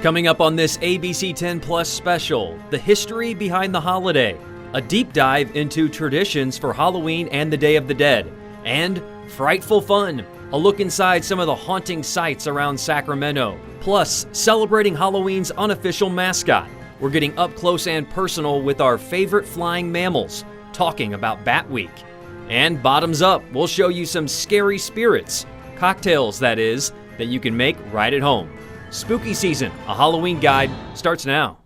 Coming up on this ABC10 Plus special, the history behind the holiday, a deep dive into traditions for Halloween and the Day of the Dead, and frightful fun, a look inside some of the haunting sites around Sacramento, plus celebrating Halloween's unofficial mascot. We're getting up close and personal with our favorite flying mammals, talking about Bat Week. And bottoms up, we'll show you some scary spirits, cocktails that is, that you can make right at home. Spooky season, a Halloween guide, starts now.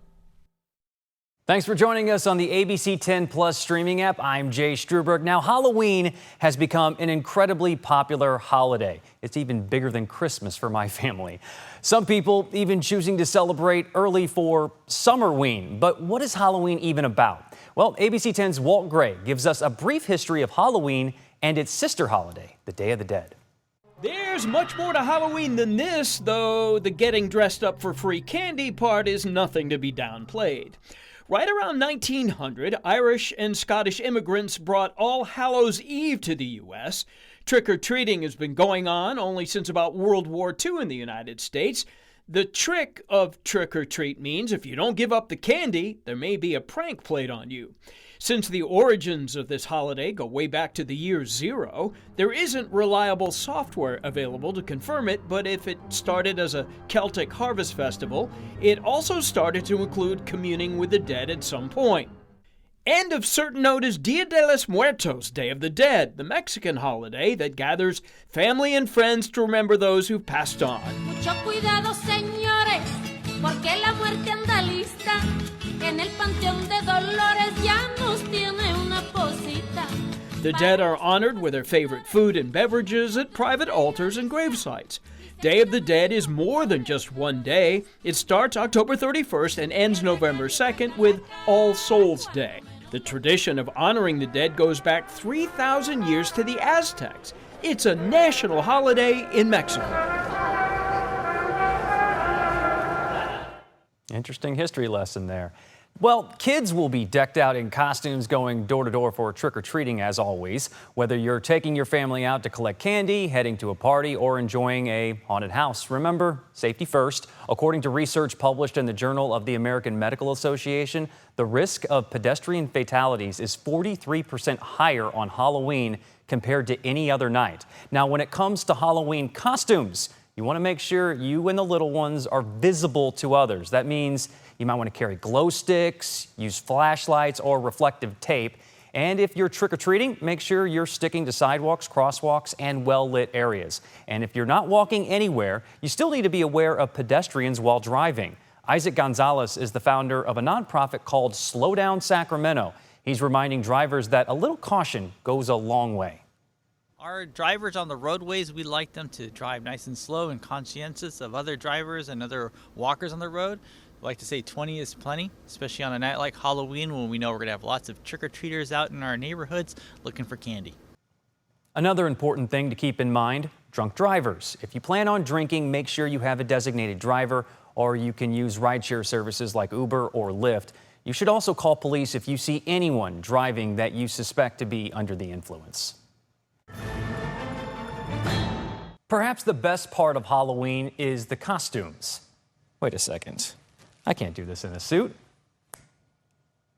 Thanks for joining us on the ABC10 Plus streaming app. I'm Jay Struberg. Now, Halloween has become an incredibly popular holiday. It's even bigger than Christmas for my family. Some people even choosing to celebrate early for Summerween. But what is Halloween even about? Well, ABC10's Walt Gray gives us a brief history of Halloween and its sister holiday, the Day of the Dead. There's much more to Halloween than this, though the getting dressed up for free candy part is nothing to be downplayed. Right around 1900, Irish and Scottish immigrants brought All Hallows' Eve to the U.S. Trick-or-treating has been going on only since about World War II in the United States. The trick of trick-or-treat means if you don't give up the candy, there may be a prank played on you. Since the origins of this holiday go way back to the year zero, there isn't reliable software available to confirm it, but if it started as a Celtic harvest festival, it also started to include communing with the dead at some point. And of certain note is Dia de los Muertos, Day of the Dead, the Mexican holiday that gathers family and friends to remember those who've passed on. Mucho cuidado, señores, porque la muerte anda lista. En el panteón de Dolores ya nos tiene una posita. The dead are honored with their favorite food and beverages at private altars and gravesites. Day of the Dead is more than just one day. It starts October 31st and ends November 2nd with All Souls Day. The tradition of honoring the dead goes back 3,000 years to the Aztecs. It's a national holiday in Mexico. Interesting history lesson there. Well, kids will be decked out in costumes going door to door for trick-or-treating as always. Whether you're taking your family out to collect candy, heading to a party, or enjoying a haunted house. Remember, safety first. According to research published in the Journal of the American Medical Association, the risk of pedestrian fatalities is 43% higher on Halloween compared to any other night. Now, when it comes to Halloween costumes, you want to make sure you and the little ones are visible to others. That means you might want to carry glow sticks, use flashlights or reflective tape. And if you're trick-or-treating, make sure you're sticking to sidewalks, crosswalks, and well-lit areas. And if you're not walking anywhere, you still need to be aware of pedestrians while driving. Isaac Gonzalez is the founder of a nonprofit called Slow Down Sacramento. He's reminding drivers that a little caution goes a long way. Our drivers on the roadways, we like them to drive nice and slow and conscientious of other drivers and other walkers on the road. We like to say 20 is plenty, especially on a night like Halloween when we know we're going to have lots of trick-or-treaters out in our neighborhoods looking for candy. Another important thing to keep in mind, drunk drivers. If you plan on drinking, make sure you have a designated driver, or you can use rideshare services like Uber or Lyft. You should also call police if you see anyone driving that you suspect to be under the influence. Perhaps the best part of Halloween is the costumes. Wait a second. I can't do this in a suit.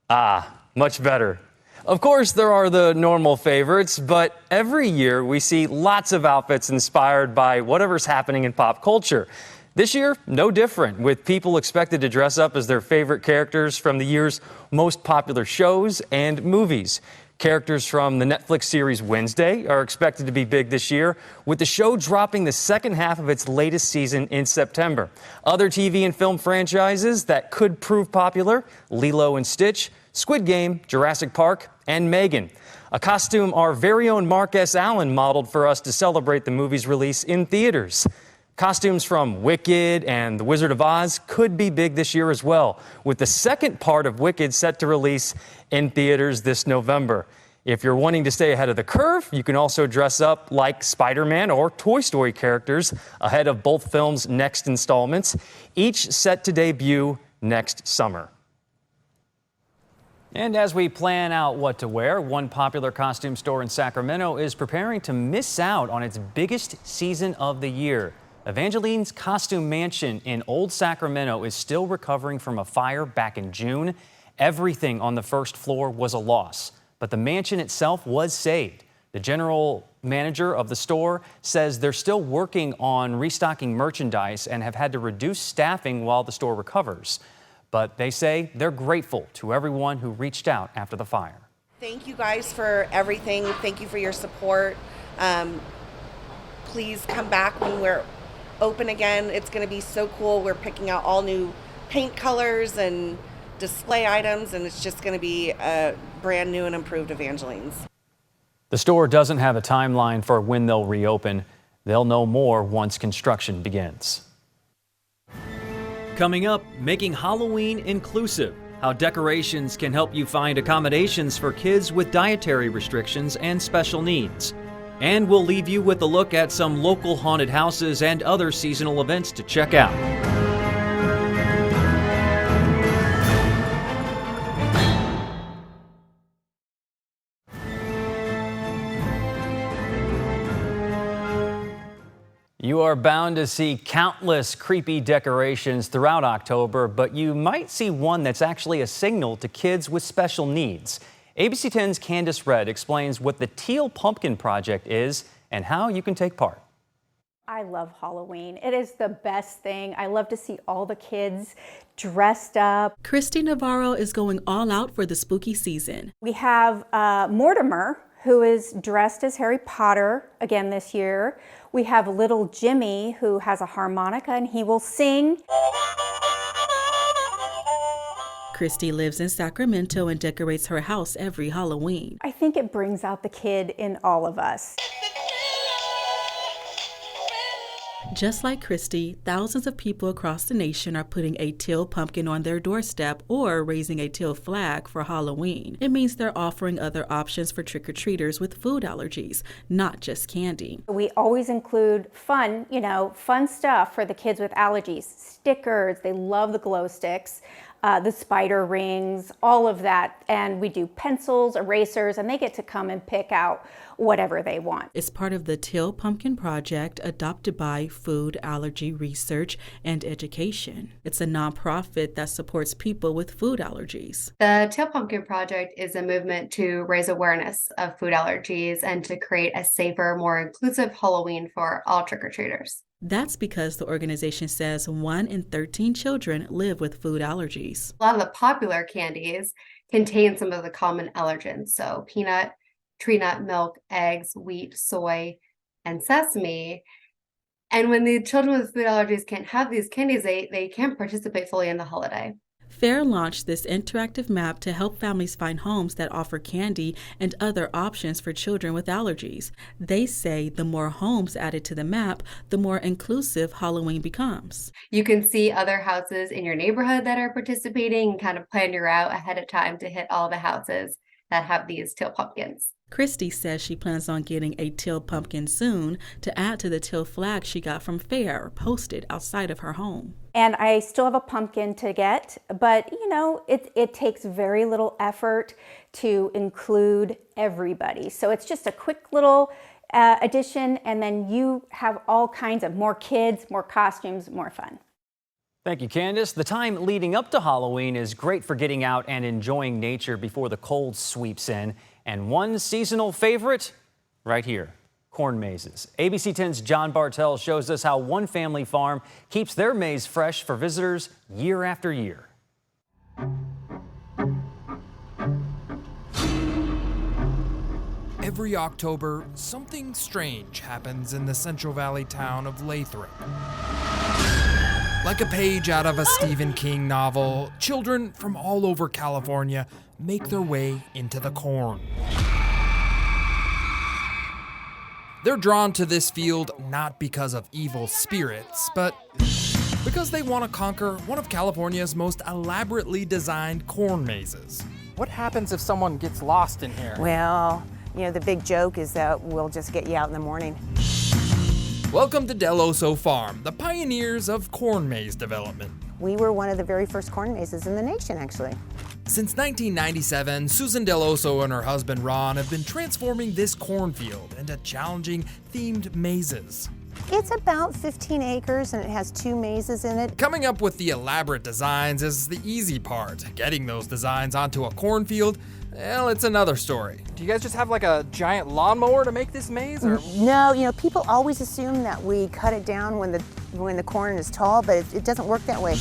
Much better. Of course, there are the normal favorites, but every year we see lots of outfits inspired by whatever's happening in pop culture. This year, no different, with people expected to dress up as their favorite characters from the year's most popular shows and movies. Characters from the Netflix series Wednesday are expected to be big this year, with the show dropping the second half of its latest season in September. Other TV and film franchises that could prove popular: Lilo and Stitch, Squid Game, Jurassic Park, and Megan. A costume our very own Mark S. Allen modeled for us to celebrate the movie's release in theaters. Costumes from Wicked and The Wizard of Oz could be big this year as well, with the second part of Wicked set to release in theaters this November. If you're wanting to stay ahead of the curve, you can also dress up like Spider-Man or Toy Story characters ahead of both films' next installments, each set to debut next summer. And as we plan out what to wear, one popular costume store in Sacramento is preparing to miss out on its biggest season of the year. Evangeline's costume mansion in Old Sacramento is still recovering from a fire back in June. Everything on the first floor was a loss, but the mansion itself was saved. The general manager of the store says they're still working on restocking merchandise and have had to reduce staffing while the store recovers. But they say they're grateful to everyone who reached out after the fire. Thank you guys for everything. Thank you for your support. Please come back when we're open again. It's going to be so cool. We're picking out all new paint colors and display items, and it's just going to be a brand new and improved Evangeline's. The store doesn't have a timeline for when they'll reopen. They'll know more once construction begins. Coming up, making Halloween inclusive. How decorations can help you find accommodations for kids with dietary restrictions and special needs. And we'll leave you with a look at some local haunted houses and other seasonal events to check out. You are bound to see countless creepy decorations throughout October, but you might see one that's actually a signal to kids with special needs. ABC10's Candace Redd explains what the Teal Pumpkin Project is and how you can take part. I love Halloween. It is the best thing. I love to see all the kids dressed up. Christy Navarro is going all out for the spooky season. We have Mortimer, who is dressed as Harry Potter again this year. We have little Jimmy, who has a harmonica and he will sing. Christy lives in Sacramento and decorates her house every Halloween. I think it brings out the kid in all of us. Just like Christy, thousands of people across the nation are putting a teal pumpkin on their doorstep or raising a teal flag for Halloween. It means they're offering other options for trick-or-treaters with food allergies, not just candy. We always include fun stuff for the kids with allergies. Stickers, they love the glow sticks, the spider rings, all of that. And we do pencils, erasers, and they get to come and pick out whatever they want. It's part of the Teal Pumpkin Project, adopted by Food Allergy Research and Education. It's a nonprofit that supports people with food allergies. The Teal Pumpkin Project is a movement to raise awareness of food allergies and to create a safer, more inclusive Halloween for all trick-or-treaters. That's because the organization says 1 in 13 children live with food allergies. A lot of the popular candies contain some of the common allergens, so peanut, tree nut, milk, eggs, wheat, soy, and sesame. And when the children with food allergies can't have these candies, they can't participate fully in the holiday. FAIR launched this interactive map to help families find homes that offer candy and other options for children with allergies. They say the more homes added to the map, the more inclusive Halloween becomes. You can see other houses in your neighborhood that are participating and kind of plan your route ahead of time to hit all the houses that have these teal pumpkins. Christy says she plans on getting a teal pumpkin soon to add to the teal flag she got from FAIR posted outside of her home. And I still have a pumpkin to get, but it takes very little effort to include everybody. So it's just a quick little addition, and then you have all kinds of more kids, more costumes, more fun. Thank you, Candace. The time leading up to Halloween is great for getting out and enjoying nature before the cold sweeps in. And one seasonal favorite, right here, corn mazes. ABC10's John Bartell shows us how one family farm keeps their maize fresh for visitors year after year. Every October, something strange happens in the Central Valley town of Lathrop. Like a page out of a Stephen King novel, children from all over California make their way into the corn. They're drawn to this field not because of evil spirits, but because they want to conquer one of California's most elaborately designed corn mazes. What happens if someone gets lost in here? Well, the big joke is that we'll just get you out in the morning. Welcome to Del Oso Farm, the pioneers of corn maze development. We were one of the very first corn mazes in the nation, actually. Since 1997, Susan Del Oso and her husband Ron have been transforming this cornfield into challenging themed mazes. It's about 15 acres and it has 2 mazes in it. Coming up with the elaborate designs is the easy part. Getting those designs onto a cornfield, well, it's another story. Do you guys just have like a giant lawnmower to make this maze? Or? No, you know, people always assume that we cut it down when the corn is tall, but it doesn't work that way.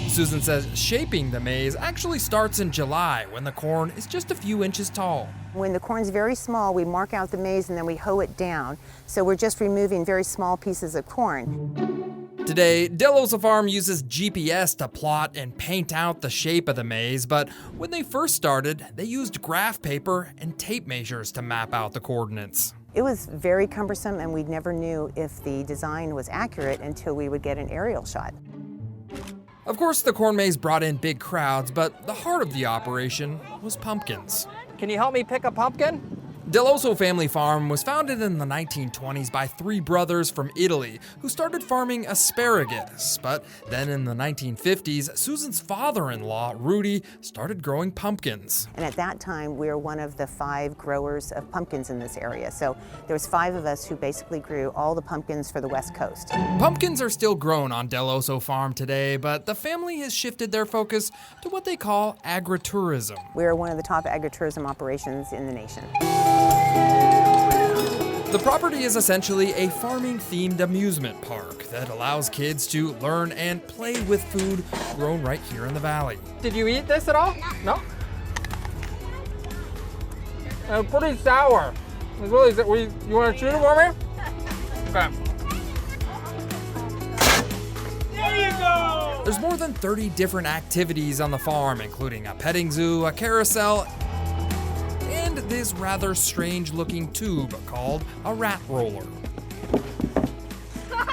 Susan says shaping the maze actually starts in July when the corn is just a few inches tall. When the corn's very small, we mark out the maze and then we hoe it down. So we're just removing very small pieces of corn. Today, Del Oso Farm uses GPS to plot and paint out the shape of the maze, but when they first started, they used graph paper and tape measures to map out the coordinates. It was very cumbersome and we never knew if the design was accurate until we would get an aerial shot. Of course, the corn maze brought in big crowds, but the heart of the operation was pumpkins. Can you help me pick a pumpkin? Del Oso Family Farm was founded in the 1920s by 3 brothers from Italy who started farming asparagus. But then in the 1950s, Susan's father-in-law, Rudy, started growing pumpkins. And at that time, we were one of the 5 growers of pumpkins in this area. So there was 5 of us who basically grew all the pumpkins for the West Coast. Pumpkins are still grown on Del Oso Farm today, but the family has shifted their focus to what they call agritourism. We are one of the top agritourism operations in the nation. The property is essentially a farming-themed amusement park that allows kids to learn and play with food grown right here in the valley. Did you eat this at all? No? Pretty sour. It's really, you want to chew it for me? Okay. There you go! There's more than 30 different activities on the farm, including a petting zoo, a carousel, and this rather strange-looking tube called a rat roller.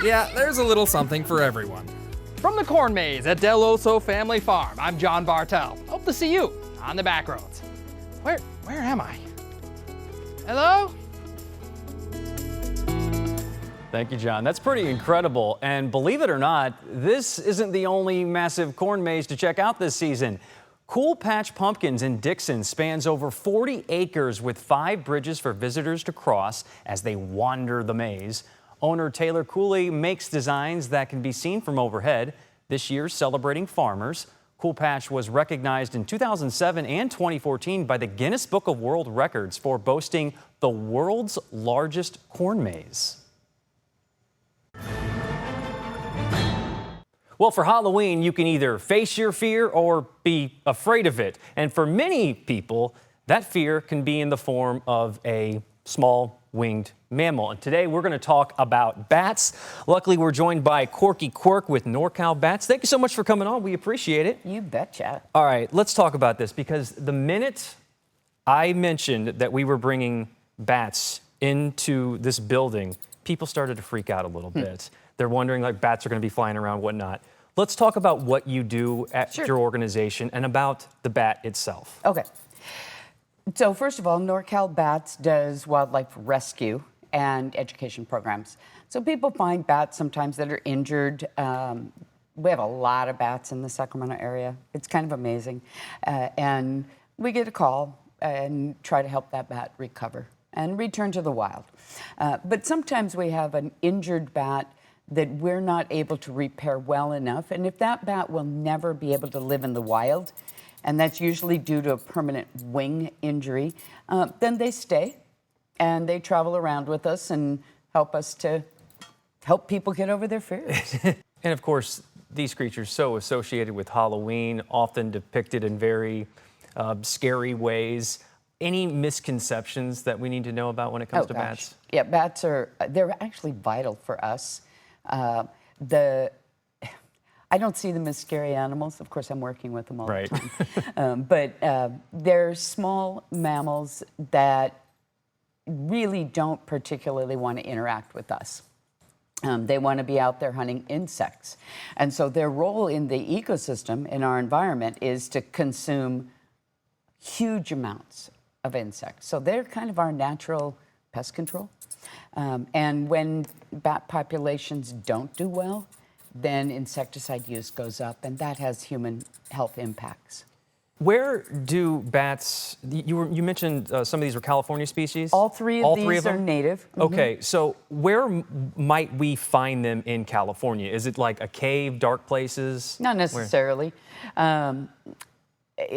Yeah, there's a little something for everyone. From the corn maze at Del Oso Family Farm, I'm John Bartel. Hope to see you on the back roads. Where am I? Hello? Thank you, John. That's pretty incredible. And believe it or not, this isn't the only massive corn maze to check out this season. Cool Patch Pumpkins in Dixon spans over 40 acres with 5 bridges for visitors to cross as they wander the maze. Owner Taylor Cooley makes designs that can be seen from overhead. This year, celebrating farmers. Cool Patch was recognized in 2007 and 2014 by the Guinness Book of World Records for boasting the world's largest corn maze. Well, for Halloween, you can either face your fear or be afraid of it. And for many people, that fear can be in the form of a small winged mammal. And today we're going to talk about bats. Luckily, we're joined by Corky Quirk with NorCal Bats. Thank you so much for coming on. We appreciate it. You betcha. All right, let's talk about this because the minute I mentioned that we were bringing bats into this building, people started to freak out a little bit. They're wondering, like, bats are going to be flying around, whatnot. Let's talk about what you do at your organization and about the bat itself. Okay. So first of all, NorCal Bats does wildlife rescue and education programs. So people find bats sometimes that are injured. We have a lot of bats in the Sacramento area. It's kind of amazing. And we get a call and try to help that bat recover and return to the wild. But sometimes we have an injured bat that we're not able to repair well enough. And if that bat will never be able to live in the wild, and that's usually due to a permanent wing injury, then they stay and they travel around with us and help us to help people get over their fears. And of course, these creatures so associated with Halloween, often depicted in very scary ways. Any misconceptions that we need to know about when it comes to bats? Yeah, bats they're actually vital for us. I don't see them as scary animals. Of course, I'm working with them all the time. But they're small mammals that really don't particularly want to interact with us. They want to be out there hunting insects. And so their role in the ecosystem, in our environment, is to consume huge amounts of insects. So they're kind of our natural pest control. And when bat populations don't do well, then insecticide use goes up, and that has human health impacts. Where do bats, you mentioned some of these were California species? All three of these are them? native. Okay, so where might we find them in California? Is it like a cave, dark places? Not necessarily.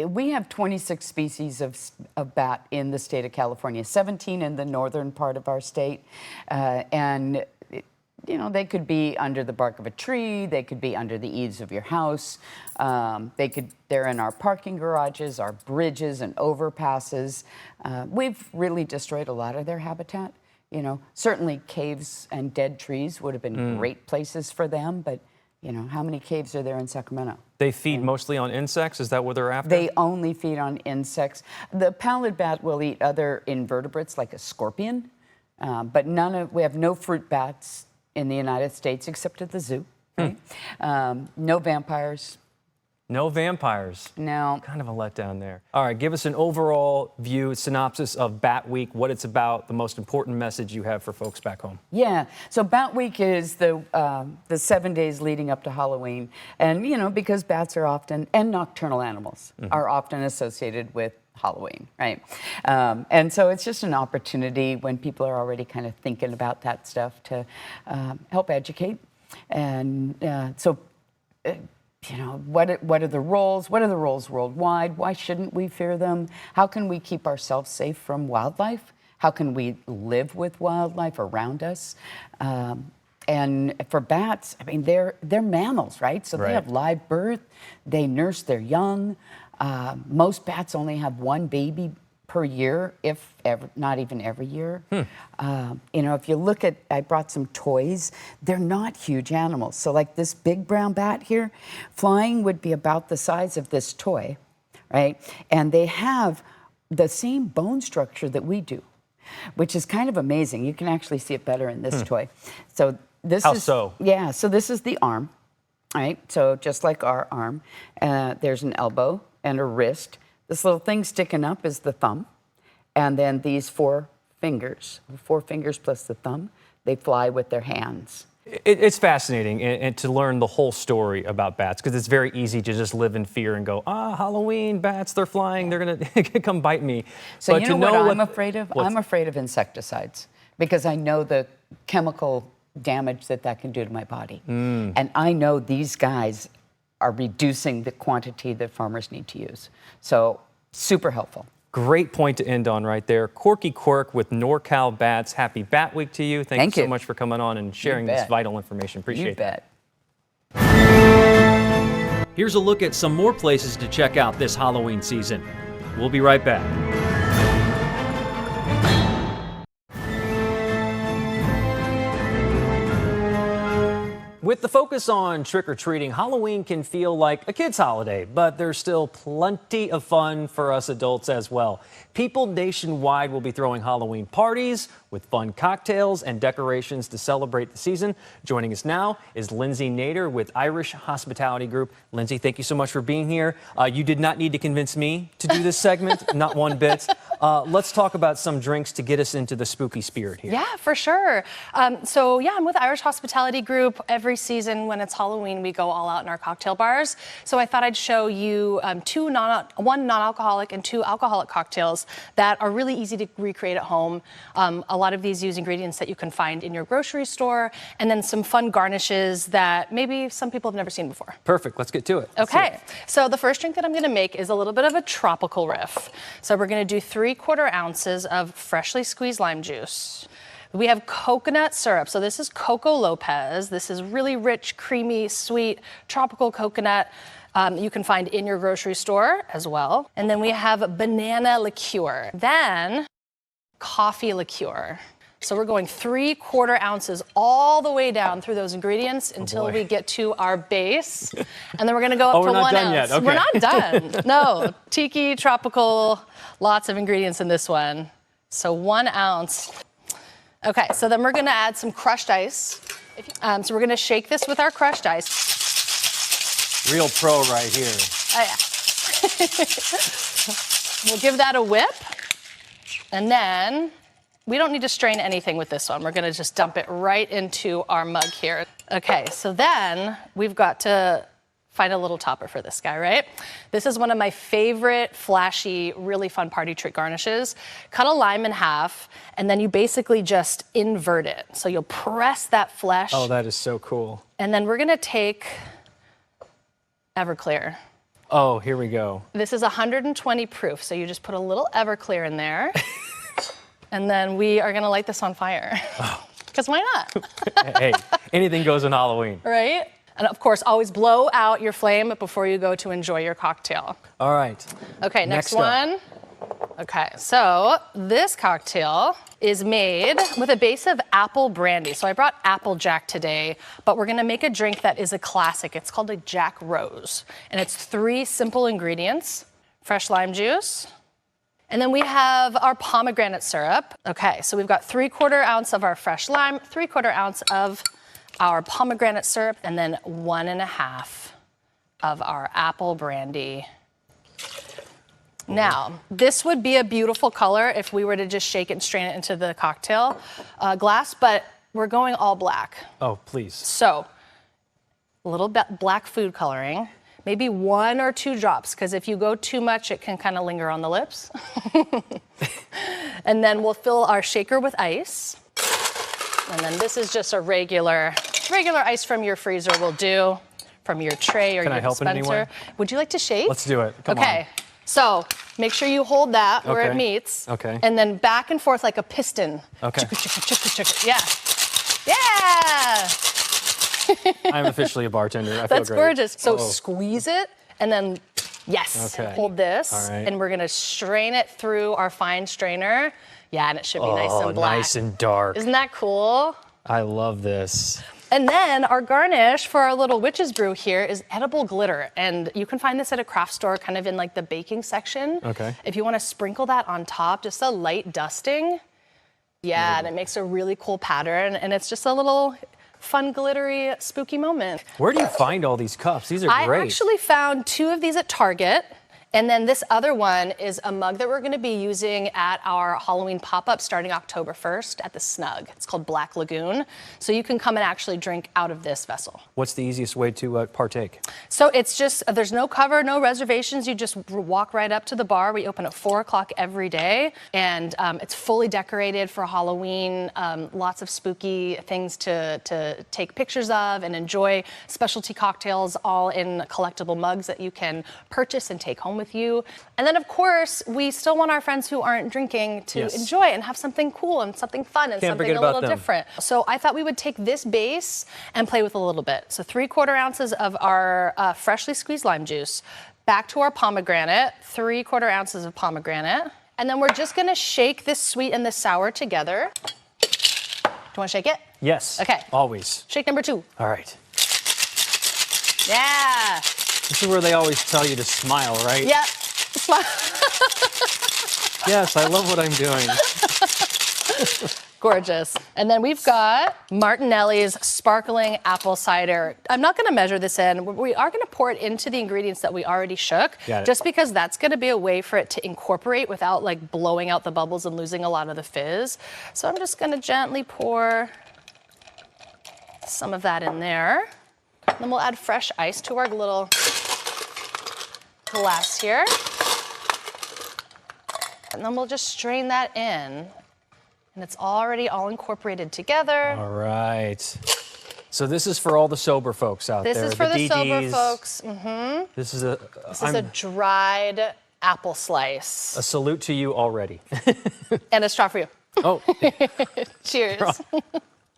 We have 26 species of bat in the state of California, 17 in the northern part of our state, and they could be under the bark of a tree, they could be under the eaves of your house, they're in our parking garages, our bridges and overpasses. We've really destroyed a lot of their habitat. Certainly caves and dead trees would have been great places for them, but how many caves are there in Sacramento? They feed mostly on insects? Is that what they're after? They only feed on insects. The pallid bat will eat other invertebrates like a scorpion, but we have no fruit bats in the United States except at the zoo. Right? No vampires. No vampires. No. Kind of a letdown there. All right, give us an overall view, synopsis of Bat Week, what it's about, the most important message you have for folks back home. Yeah, so Bat Week is the 7 days leading up to Halloween. And, because bats are often, and nocturnal animals, are often associated with Halloween, right? And so it's just an opportunity when people are already kind of thinking about that stuff to help educate. And what are the roles? What are the roles worldwide? Why shouldn't we fear them? How can we keep ourselves safe from wildlife? How can we live with wildlife around us? And for bats, they're mammals, right? So they have live birth. They nurse their young. Most bats only have one baby per year, if ever, not even every year. If you look at, I brought some toys, they're not huge animals. So like this big brown bat here, flying would be about the size of this toy, right? And they have the same bone structure that we do, which is kind of amazing. You can actually see it better in this toy. So this How is, so? Yeah, so this is the arm, right? So just like our arm, there's an elbow and a wrist. This little thing sticking up is the thumb. And then these four fingers plus the thumb, they fly with their hands. It's fascinating and to learn the whole story about bats, because it's very easy to just live in fear and go, Halloween, bats, they're flying, they're going to come bite me. So but what I'm afraid of? I'm afraid of insecticides, because I know the chemical damage that can do to my body. And I know these guys are reducing the quantity that farmers need to use. So super helpful. Great point to end on right there. Corky Quirk with NorCal Bats. Happy Bat Week to you. Thank you so much for coming on and sharing this vital information. Appreciate it. Here's a look at some more places to check out this Halloween season. We'll be right back. With the focus on trick-or-treating, Halloween can feel like a kid's holiday, but there's still plenty of fun for us adults as well. People nationwide will be throwing Halloween parties with fun cocktails and decorations to celebrate the season. Joining us now is Lindsay Nader with Irish Hospitality Group. Lindsay, thank you so much for being here. You did not need to convince me to do this segment, not one bit. Let's talk about some drinks to get us into the spooky spirit here. Yeah, for sure. I'm with Irish Hospitality Group. Every season when it's Halloween, we go all out in our cocktail bars. So I thought I'd show you one non-alcoholic and two alcoholic cocktails that are really easy to recreate at home. A lot of these use ingredients that you can find in your grocery store, and then some fun garnishes that maybe some people have never seen before. Perfect. Let's get to it. Okay. So the first drink that I'm going to make is a little bit of a tropical riff. So we're going to do 3/4 ounces of freshly squeezed lime juice. We have coconut syrup. So this is Coco Lopez. This is really rich, creamy, sweet, tropical coconut. You can find in your grocery store as well. And then we have banana liqueur. Then coffee liqueur. So we're going 3/4 ounces all the way down through those ingredients until we get to our base. And then we're going to go up to 1 ounce. Yet. Okay. We're not done. No, tiki, tropical, lots of ingredients in this one. So 1 ounce. Okay, so then we're going to add some crushed ice. So we're going to shake this with our crushed ice. Real pro right here. Oh, yeah. We'll give that a whip. And then we don't need to strain anything with this one. We're going to just dump it right into our mug here. Okay, so then we've got to find a little topper for this guy, right? This is one of my favorite flashy, really fun party trick garnishes. Cut a lime in half, and then you basically just invert it. So you'll press that flesh. Oh, that is so cool. And then we're gonna take Everclear. Oh, here we go. This is 120 proof, so you just put a little Everclear in there. And then we are gonna light this on fire. Because why not? Hey, anything goes on Halloween. Right? And of course, always blow out your flame before you go to enjoy your cocktail. All right. Okay, next up. one. Okay, so this cocktail is made with a base of apple brandy. So I brought Applejack today, but we're gonna make a drink that is a classic. It's called a Jack Rose. And it's 3 simple ingredients: fresh lime juice, and then we have our pomegranate syrup. Okay, so we've got 3/4 ounce of our fresh lime, 3/4 ounce of our pomegranate syrup, and then 1.5 of our apple brandy. Now, this would be a beautiful color if we were to just shake it and strain it into the cocktail glass, but we're going all black. Oh, please. So, a little bit black food coloring, maybe 1 or 2 drops, because if you go too much, it can kind of linger on the lips. And then we'll fill our shaker with ice. And then this is just a regular ice from your freezer will do, from your tray or Can your I help in any dispenser. way? Would you like to shake? Let's do it. Come on. Okay. So make sure you hold that where it Okay. meets. Okay. And then back and forth like a piston. Okay. Yeah. Yeah. I'm officially a bartender. I feel That's great. gorgeous. So Oh. squeeze it and then, yes, Okay. hold this. All right. And we're gonna strain it through our fine strainer. Yeah, and it should be nice and black. Nice and dark. Isn't that cool? I love this. And then our garnish for our little witch's brew here is edible glitter. And you can find this at a craft store kind of in like the baking section. Okay. If you want to sprinkle that on top, just a light dusting. Yeah, and it makes a really cool pattern. And it's just a little fun, glittery, spooky moment. Where do you find all these cups? These are I great. actually found 2 of these at Target. And then this other one is a mug that we're going to be using at our Halloween pop-up starting October 1st at the Snug. It's called Black Lagoon. So you can come and actually drink out of this vessel. What's the easiest way to partake? So it's just, there's no cover, no reservations. You just walk right up to the bar. We open at 4 o'clock every day. And it's fully decorated for Halloween. Lots of spooky things to take pictures of and enjoy. Specialty cocktails all in collectible mugs that you can purchase and take home with you. And then, of course, we still want our friends who aren't drinking to Yes. enjoy and have something cool and something fun and Can't something forget a about little them. different. So I thought we would take this base and play with a little bit. So 3/4 ounces of our freshly squeezed lime juice, back to our pomegranate, 3/4 ounces of pomegranate. And then we're just gonna shake this sweet and this sour together. Do you wanna shake it? Yes. Okay. Always. Shake number 2. All right. Yeah. This is where they always tell you to smile, right? Yep. Smile. Yes, I love what I'm doing. Gorgeous. And then we've got Martinelli's sparkling apple cider. I'm not gonna measure this in. We are gonna pour it into the ingredients that we already shook, Got it. just because that's gonna be a way for it to incorporate without like blowing out the bubbles and losing a lot of the fizz. So I'm just gonna gently pour some of that in there. Then we'll add fresh ice to our little glass here. And then we'll just strain that in. And it's already all incorporated together. All right. So this is for all the sober folks out This there. is for the sober DDs. folks. This is a. This is a dried apple slice. a salute to you already. And a straw for you. Oh, Cheers.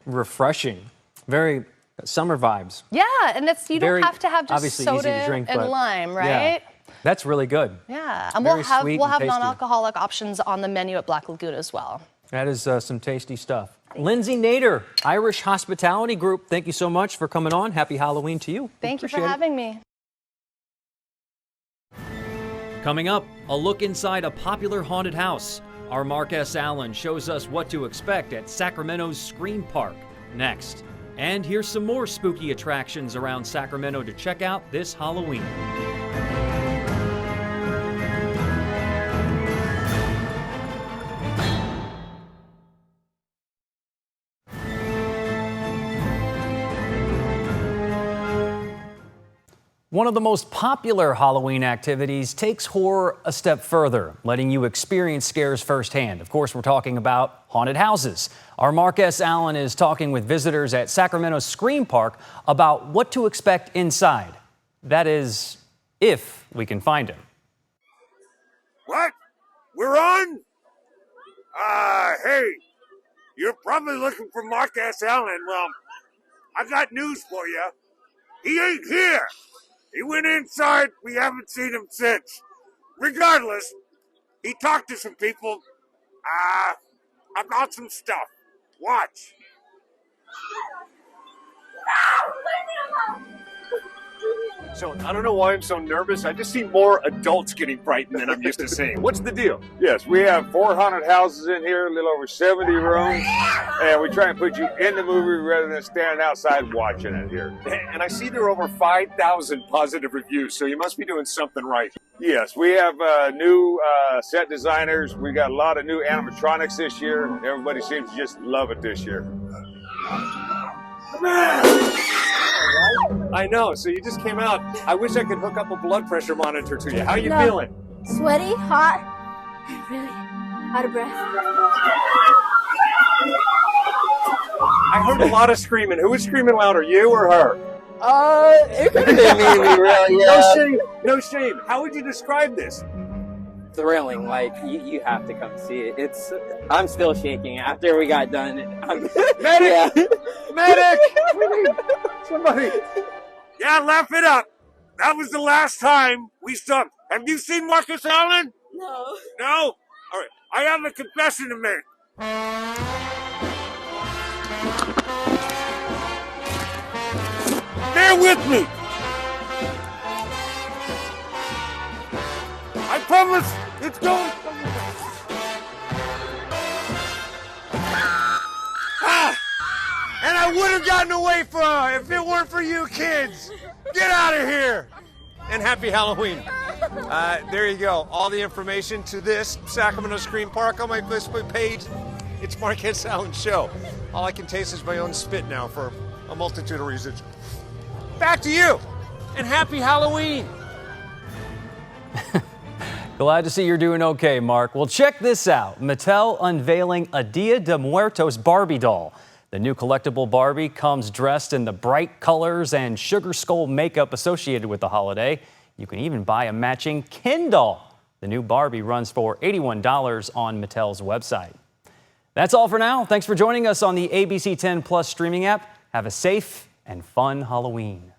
refreshing. Very summer vibes. Yeah, and it's you Very, don't have to have just obviously easy soda to drink, and but lime, yeah. right? That's really good. Yeah. And Very we'll have sweet we'll and have tasty. non-alcoholic options on the menu at Black Lagoon as well. That is some tasty stuff. Lindsay Nader, Irish Hospitality Group, thank you so much for coming on. Happy Halloween to you. Thank you for Appreciate it. having me. Coming up, a look inside a popular haunted house. Our Mark S. Allen shows us what to expect at Sacramento's Scream Park next. And here's some more spooky attractions around Sacramento to check out this Halloween. One of the most popular Halloween activities takes horror a step further, letting you experience scares firsthand. Of course, we're talking about haunted houses. Our Mark S. Allen is talking with visitors at Sacramento Scream Park about what to expect inside. That is, if we can find him. What? We're on? Hey, you're probably looking for Mark S. Allen. Well, I got news for you. He ain't here. He went inside. We haven't seen him since. Regardless, he talked to some people about some stuff. Watch. So, I don't know why I'm so nervous. I just see more adults getting frightened than I'm used to seeing. What's the deal? Yes, we have 4 haunted houses in here, a little over 70 rooms, and we try and put you in the movie rather than standing outside watching it here. And I see there are over 5,000 positive reviews, so you must be doing something right. Yes, we have new set designers. We got a lot of new animatronics this year. Everybody seems to just love it this year. I know, so you just came out. I wish I could hook up a blood pressure monitor to you. How you No. feeling? Sweaty, hot, and really out of breath. I heard a lot of screaming. Who was screaming louder, you or her? It could have been me, really, yeah. No shame, no shame. How would you describe this? Thrilling, like, you have to come see it. I'm still shaking after we got done. Medic! Yeah. Medic! We need somebody. Yeah, laugh it up. That was the last time we stopped. Have you seen Marcus Allen? No. No? All right. I have a confession to make. Bear with me. I promise it's going. And I would have gotten away from her if it weren't for you kids. Get out of here. And happy Halloween. There you go. All the information to this Sacramento Scream Park on my Facebook page. It's Mark S. Allen Show. All I can taste is my own spit now for a multitude of reasons. Back to you. And happy Halloween. Glad to see you're doing okay, Mark. Well, check this out. Mattel unveiling a Dia de Muertos Barbie doll. The new collectible Barbie comes dressed in the bright colors and sugar skull makeup associated with the holiday. You can even buy a matching Ken doll. The new Barbie runs for $81 on Mattel's website. That's all for now. Thanks for joining us on the ABC10 Plus streaming app. Have a safe and fun Halloween.